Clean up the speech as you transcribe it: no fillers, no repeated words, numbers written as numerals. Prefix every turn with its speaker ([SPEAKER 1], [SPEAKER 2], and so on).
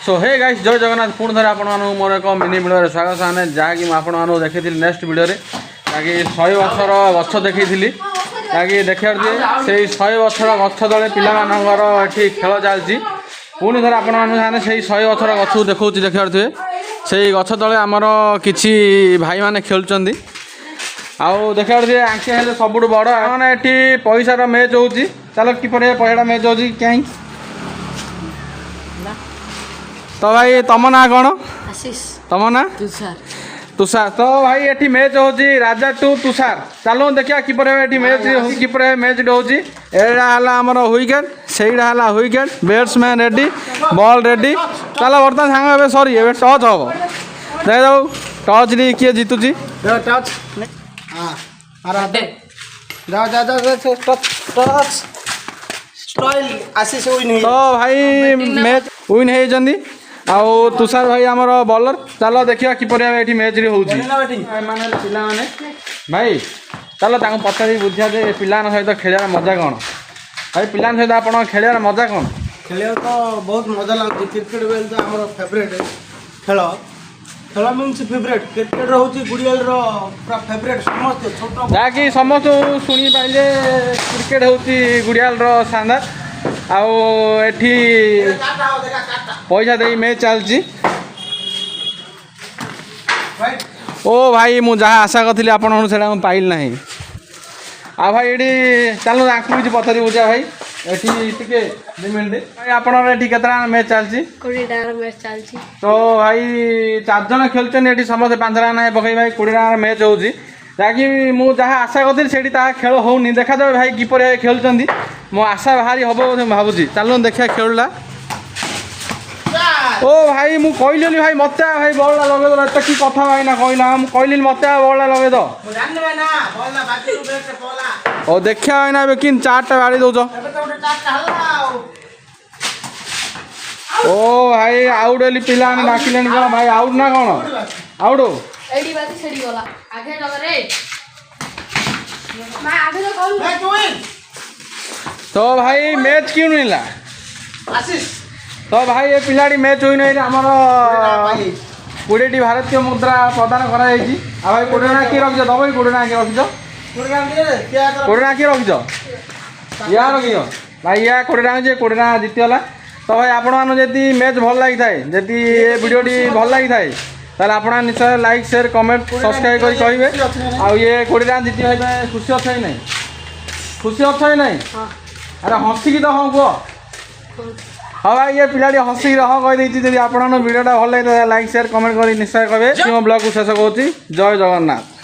[SPEAKER 1] सो hey guys जय जगन्नाथ पुणी थे आपण मोर एक मिनी भिडियो स्वागत सामने जहाँकि मुझे देखी नेक्स्ट भिडियो जहाँकि 100 वर्षर गछ देखी जहाँकि देखा से 100 वर्षर गछ तले पिलाମାନଙ୍କର ଏଠି ଖେଳ ଚାଲିଛି पुणी थे आपण से 100 वर्षर गछ देखा देखिए से गछ तले आमर किसी भाई मैंने खेलुंट आउ देखा आंखे हेल्ले सबुठ बड़ मैंने ये पैसार मैच हो चलो किपर पैसा मैच हो कहीं तो भाई तुम ना कौन तुम ना तुषार तो भाई ये मैच हो राजा टू तुषार चलो देखिए किपर मैच किपर मैच होमर विकेट से wicket batsman ready ball ready चलो बर्तमान सांग सॉरी ए टच हम देख दो टच नहीं किए जीतुची तो भाई मैच विन होती आउ तुषार भाई आमर बॉलर चलो देखिए किपर ये मैच पाने भाई चलो पचारि बुझा दे पिला सहित खेल मजा कौन भाई पिला सहित आप खेल मजा कौन
[SPEAKER 2] खेल तो बहुत मजा लगे क्रिकेट बेल तो आम फेवरेट खेल खेल मीन्स फेवरेट क्रिकेट रोचे गुड़ियाल पूरा फेवरेट समस्त छोट
[SPEAKER 1] जहाँकि समस्त शुणी पाइले क्रिकेट हूँ गुड़ियाल शानदार आउ एठी पैसा दे मैच चलती ओ भाई मुझे जहाँ आशा करी आपन से पाइल ना आ भाई ये चलो आपको किसी पचारि बुझा भाई ये मिनट भाई आपड़ा मैच चलती तो भाई 4 जन खेलुचे समस्त 5 रन पकई भाई 20 रन मैच हो जहाँकि मुझे जहाँ आशा करी से खेल होनी देखा जाए भाई किपर खेलुंट मो आशा भारी हम बोधे भावुँ चलो देखिए खेलला ओ भाई मुझे कहली भाई मत भाई बल्ला लगे एत कि कथा भाई ना कहला कहली मत बल्ला लगे दो ओ देखिया भाई ना कि 4टा बाड़ी दौच ओ भाई आउट वाली पिला डाकिले कौन भाई आउट ना कौन आउट तो भाई मैच क्यों नहीं ला तो भाई ये पिलाटी मैच हुई नहीं आमर 20टी भारतीय मुद्रा प्रदान कर भाई 20 टका किए रखिछ दब 20 टका किए रखिछ 20 टका किए रखिछ या रखिछ भाई या 20 टका जे 20 टका जीतीगला तो भाई आपण जी मैच भल लगी थाए जी ये वीडियोटी भल लगी थाए ताल आप निश्चय लाइक शेयर कमेंट सब्सक्राइब कर कहे आउ ये 20 टका जीती भाई खुशी अच्छे ही नहीं खुशी अच्छे ही नहीं अरे हसिकी तो हाँ कह हाँ भाई ये पिलाटी हसिकी हाँ कहीदी आप वीडियोटा भल लगे लाइक शेयर कमेंट कर निश्चय कहे ब्लॉग को शेष करुँच जय जगन्नाथ।